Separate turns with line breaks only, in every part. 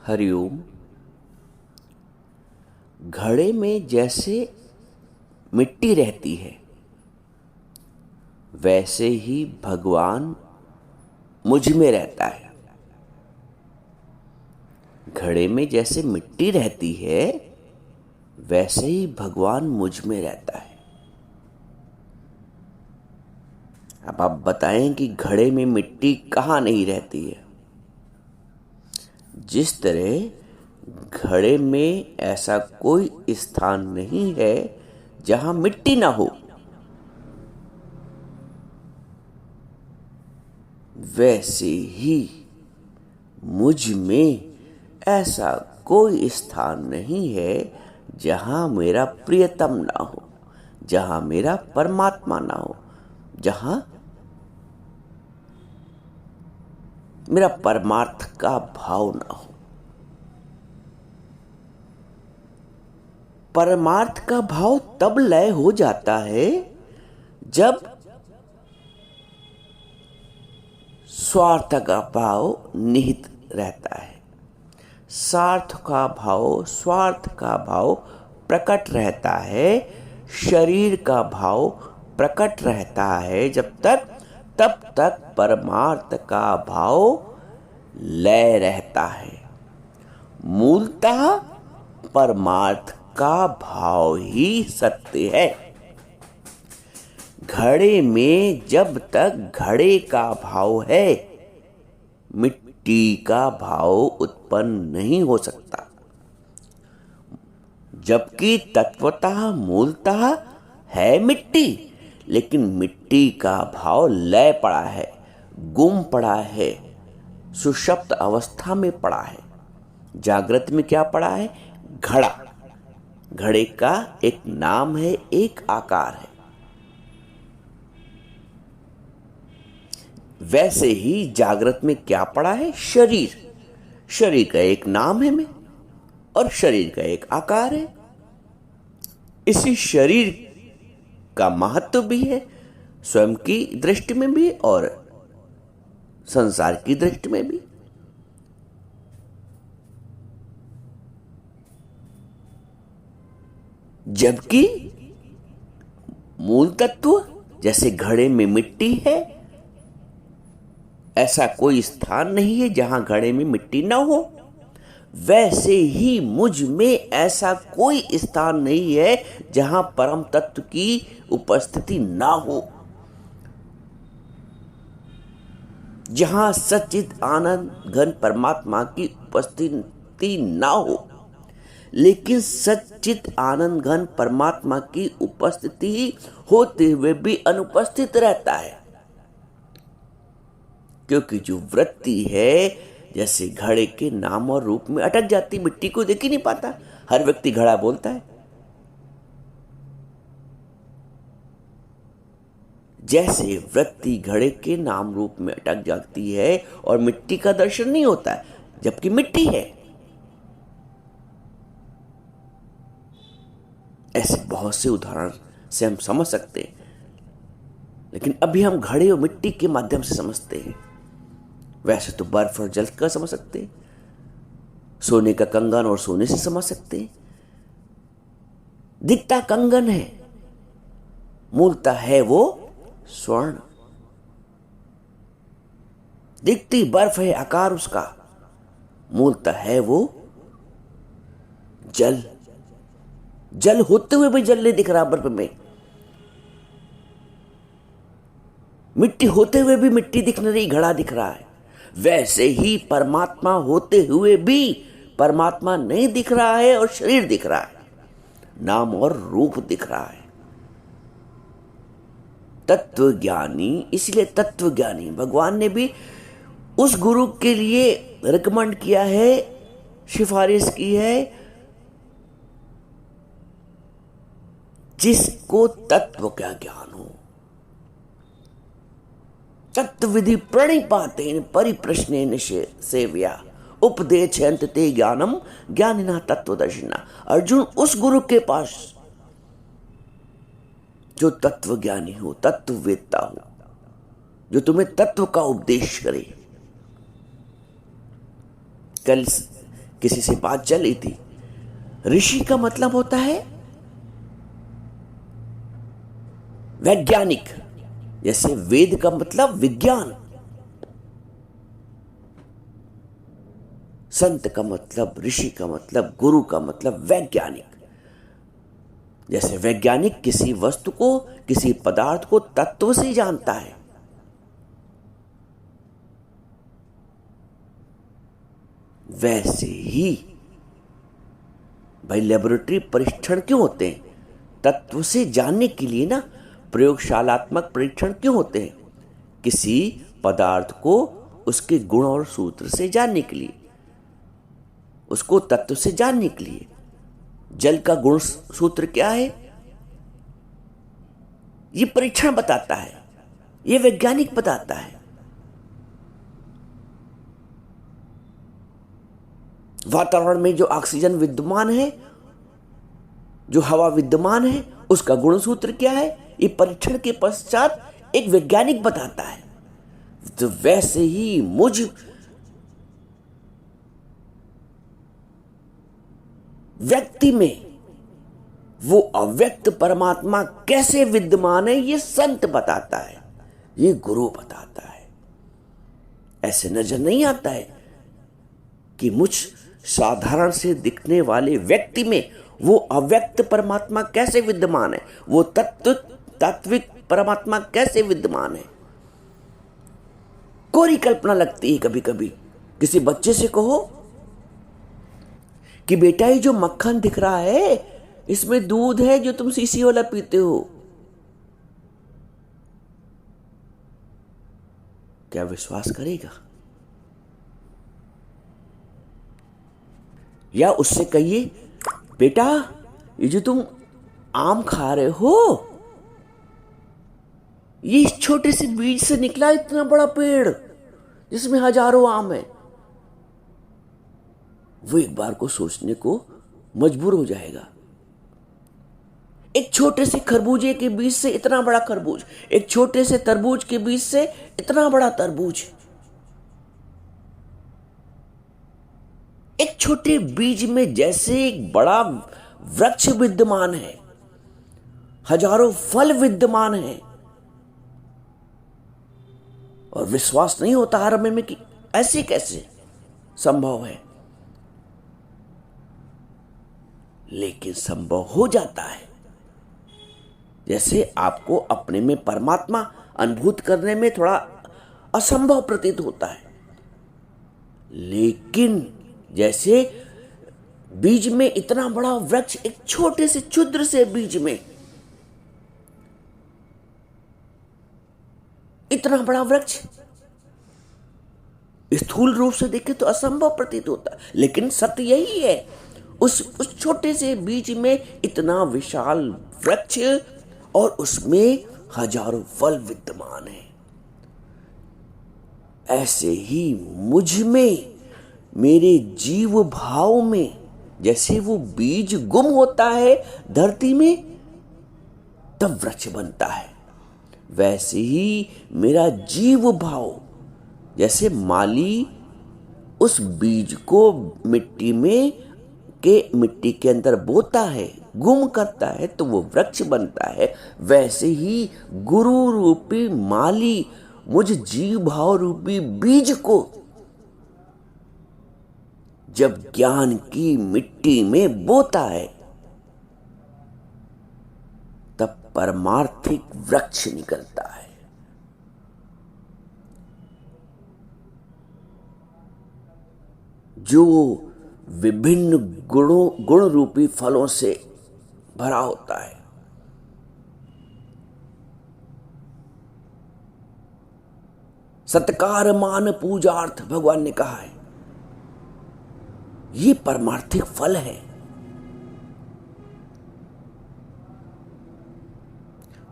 हरिओम। घड़े में जैसे मिट्टी रहती है वैसे ही भगवान मुझ में रहता है। घड़े में जैसे मिट्टी रहती है वैसे ही भगवान मुझ में रहता है। अब आप बताएं कि घड़े में मिट्टी कहाँ नहीं रहती है। जिस तरह घड़े में ऐसा कोई स्थान नहीं है जहां मिट्टी ना हो, वैसे ही मुझ में ऐसा कोई स्थान नहीं है जहां मेरा प्रियतम ना हो, जहां मेरा परमात्मा ना हो, जहां मेरा परमार्थ का भाव ना हो। परमार्थ का भाव तब लय हो जाता है जब स्वार्थ का भाव निहित रहता है। स्वार्थ का भाव प्रकट रहता है। शरीर का भाव प्रकट रहता है तब तक परमार्थ का भाव लय रहता है। मूलतः परमार्थ का भाव ही सत्य है। घड़े में जब तक घड़े का भाव है, मिट्टी का भाव उत्पन्न नहीं हो सकता। जबकि तत्वतः मूलतः है मिट्टी, लेकिन मिट्टी का भाव लय पड़ा है, गुम पड़ा है, सुषुप्त अवस्था में पड़ा है। जागृत में क्या पड़ा है? घड़ा। घड़े का एक नाम है, एक आकार है। वैसे ही जागृत में क्या पड़ा है? शरीर। शरीर का एक नाम है मैं, और शरीर का एक आकार है। इसी शरीर का महत्व भी है, स्वयं की दृष्टि में भी और संसार की दृष्टि में भी। जबकि मूल तत्व जैसे घड़े में मिट्टी है, ऐसा कोई स्थान नहीं है जहां घड़े में मिट्टी ना हो। वैसे ही मुझ में ऐसा कोई स्थान नहीं है जहां परम तत्व की उपस्थिति ना हो, जहां सच्चिद आनंद घन परमात्मा की उपस्थिति ना हो। लेकिन सच्चिद आनंद घन परमात्मा की उपस्थिति होते हुए भी अनुपस्थित रहता है, क्योंकि जो वृत्ति है जैसे घड़े के नाम और रूप में अटक जाती, मिट्टी को देख ही नहीं पाता। हर व्यक्ति घड़ा बोलता है। जैसे वृत्ति घड़े के नाम रूप में अटक जाती है और मिट्टी का दर्शन नहीं होता है, जबकि मिट्टी है। ऐसे बहुत से उदाहरण से हम समझ सकते हैं, लेकिन अभी हम घड़े और मिट्टी के माध्यम से समझते हैं। वैसे तो बर्फ और जल का समझ सकते हैं, सोने का कंगन और सोने से समझ सकते हैं। दिखता कंगन है, मूलतः है वो स्वर्ण। दिखती बर्फ है, आकार उसका, मूलतः है वो जल। जल होते हुए भी जल नहीं दिख रहा बर्फ में, मिट्टी होते हुए भी मिट्टी दिख नहीं रही, घड़ा दिख रहा है। वैसे ही परमात्मा होते हुए भी परमात्मा नहीं दिख रहा है और शरीर दिख रहा है, नाम और रूप दिख रहा है। तत्वज्ञानी, इसलिए तत्वज्ञानी भगवान ने भी उस गुरु के लिए रिकमेंड किया है, सिफारिश की है, जिसको तत्व का ज्ञान हो। तत्व विधि प्रणिपातेन परिप्रश्नेन सेव्या उपदेशयन्त ते ज्ञानम ज्ञानिना तत्वदर्शिना। अर्जुन, उस गुरु के पास जो तत्वज्ञानी हो, तत्ववेत्ता हो, जो तुम्हें तत्व का उपदेश करे। किसी से बात चल रही थी। ऋषि का मतलब होता है वैज्ञानिक, जैसे वेद का मतलब विज्ञान, संत का मतलब, ऋषि का मतलब, गुरु का मतलब वैज्ञानिक। जैसे वैज्ञानिक किसी वस्तु को, किसी पदार्थ को तत्व से जानता है, वैसे ही भाई लेबोरेटरी परीक्षण क्यों होते हैं? तत्व से जानने के लिए ना। प्रयोगशालात्मक परीक्षण क्यों होते हैं? किसी पदार्थ को उसके गुण और सूत्र से जानने के लिए, उसको तत्व से जानने के लिए। जल का गुण सूत्र क्या है, ये परीक्षण बताता है, ये वैज्ञानिक बताता है। वातावरण में जो ऑक्सीजन विद्यमान है, जो हवा विद्यमान है, उसका गुण सूत्र क्या है, ये परीक्षण के पश्चात एक वैज्ञानिक बताता है। तो वैसे ही मुझ व्यक्ति में वो अव्यक्त परमात्मा कैसे विद्यमान है, ये संत बताता है, ये गुरु बताता है। ऐसे नजर नहीं आता है कि मुझ साधारण से दिखने वाले व्यक्ति में वो अव्यक्त परमात्मा कैसे विद्यमान है, वो तात्विक परमात्मा कैसे विद्यमान है। कोरी कल्पना लगती है कभी कभी। किसी बच्चे से कहो कि बेटा ये जो मक्खन दिख रहा है, इसमें दूध है जो तुम शीशी वाला पीते हो, क्या विश्वास करेगा? या उससे कहिए बेटा ये जो तुम आम खा रहे हो, ये इस छोटे से बीज से निकला इतना बड़ा पेड़ जिसमें हजारों आम है। वो एक बार को सोचने को मजबूर हो जाएगा। एक छोटे से खरबूजे के बीज से इतना बड़ा खरबूज, एक छोटे से तरबूज के बीज से इतना बड़ा तरबूज। एक छोटे बीज में जैसे एक बड़ा वृक्ष विद्यमान है, हजारों फल विद्यमान है, और विश्वास नहीं होता आरंभ में कि ऐसे कैसे संभव है, लेकिन संभव हो जाता है। जैसे आपको अपने में परमात्मा अनुभूत करने में थोड़ा असंभव प्रतीत होता है, लेकिन जैसे बीज में इतना बड़ा वृक्ष, एक छोटे से क्षुद्र से बीज में इतना बड़ा वृक्ष, स्थूल रूप से देखें तो असंभव प्रतीत होता है, लेकिन सत्य यही है। उस छोटे से बीज में इतना विशाल वृक्ष और उसमें हजारों फल विद्यमान है। ऐसे ही मुझ में, मेरे जीव भाव में, जैसे वो बीज गुम होता है धरती में तब वृक्ष बनता है, वैसे ही मेरा जीव भाव, जैसे माली उस बीज को मिट्टी के अंदर बोता है, गुम करता है तो वो वृक्ष बनता है, वैसे ही गुरु रूपी माली मुझ जीव भाव रूपी बीज को जब ज्ञान की मिट्टी में बोता है तब परमार्थिक वृक्ष निकलता है। जो विभिन्न गुण रूपी फलों से भरा होता है। सत्कार मान पूजार्थ भगवान ने कहा है, ये परमार्थिक फल है।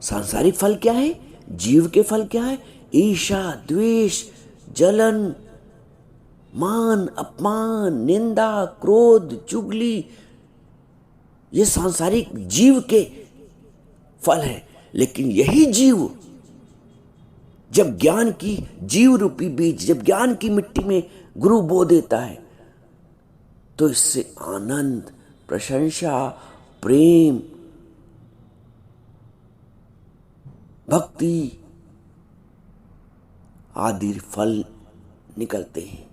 सांसारिक फल क्या है? जीव के फल क्या है? ईर्ष्या, द्वेष, जलन, मान, अपमान, निंदा, क्रोध, चुगली, ये सांसारिक जीव के फल है। लेकिन यही जीव जब ज्ञान की जीव रूपी बीज, जब ज्ञान की मिट्टी में गुरु बो देता है तो इससे आनंद, प्रशंसा, प्रेम, भक्ति आदि फल निकलते हैं।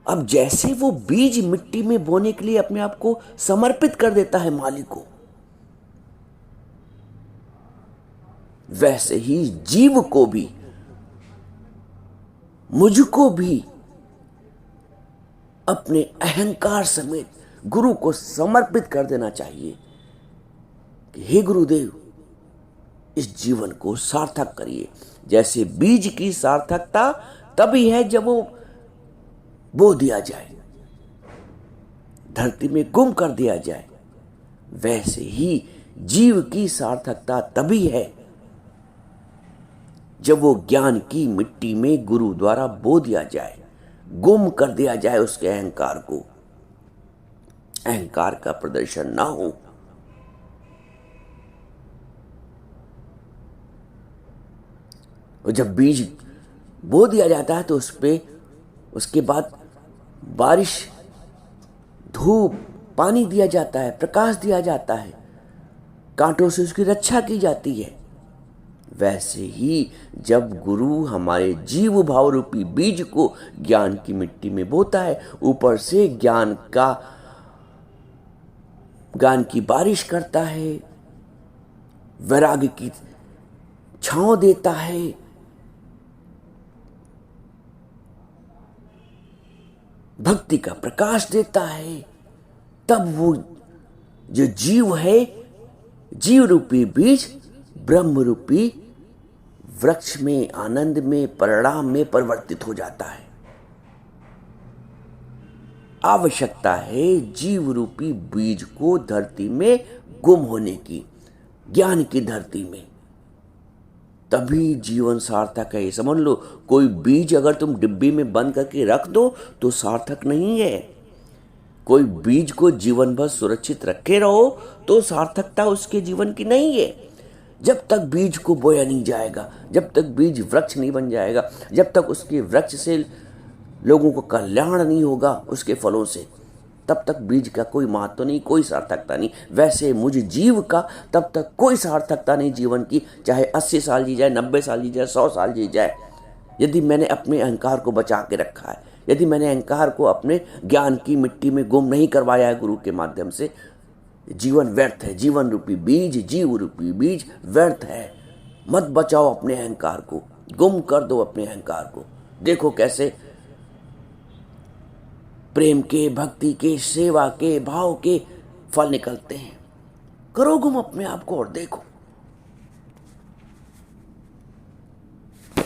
अब जैसे वो बीज मिट्टी में बोने के लिए अपने आप को समर्पित कर देता है मालिक को, वैसे ही जीव को भी, मुझको भी अपने अहंकार समेत गुरु को समर्पित कर देना चाहिए कि हे गुरुदेव, इस जीवन को सार्थक करिए। जैसे बीज की सार्थकता तभी है जब वो बो दिया जाए, धरती में गुम कर दिया जाए, वैसे ही जीव की सार्थकता तभी है जब वो ज्ञान की मिट्टी में गुरु द्वारा बो दिया जाए, गुम कर दिया जाए उसके अहंकार को, अहंकार का प्रदर्शन ना हो। और जब बीज बो दिया जाता है तो उस पे उसके बाद बारिश, धूप, पानी दिया जाता है, प्रकाश दिया जाता है, कांटों से उसकी रक्षा की जाती है। वैसे ही जब गुरु हमारे जीव भाव रूपी बीज को ज्ञान की मिट्टी में बोता है, ऊपर से ज्ञान की बारिश करता है, वैराग्य की छांव देता है, भक्ति का प्रकाश देता है, तब वो जो जीव है, जीव रूपी बीज ब्रह्म रूपी वृक्ष में, आनंद में, परिणाम में परिवर्तित हो जाता है। आवश्यकता है जीव रूपी बीज को धरती में गुम होने की, ज्ञान की धरती में, तभी जीवन सार्थक है। ये समझ लो, कोई बीज अगर तुम डिब्बी में बंद करके रख दो तो सार्थक नहीं है। कोई बीज को जीवन भर सुरक्षित रखे रहो तो सार्थकता उसके जीवन की नहीं है। जब तक बीज को बोया नहीं जाएगा, जब तक बीज वृक्ष नहीं बन जाएगा, जब तक उसके वृक्ष से लोगों को कल्याण नहीं होगा उसके फलों से, तब तक बीज का कोई महत्व नहीं, कोई सार्थकता नहीं। वैसे मुझ जीव का तब तक कोई सार्थकता नहीं जीवन की, चाहे 80 साल जी जाए, 90 साल जी जाए, 100 साल जी जाए, यदि मैंने अपने अहंकार को बचा के रखा है, यदि मैंने अहंकार को अपने ज्ञान की मिट्टी में गुम नहीं करवाया है गुरु के माध्यम से, जीवन व्यर्थ है। जीवन रूपी बीज, जीव रूपी बीज व्यर्थ है। मत बचाओ अपने अहंकार को, गुम कर दो अपने अहंकार को। देखो कैसे प्रेम के, भक्ति के, सेवा के, भाव के फल निकलते हैं। करो गुम अपने आप को और देखो।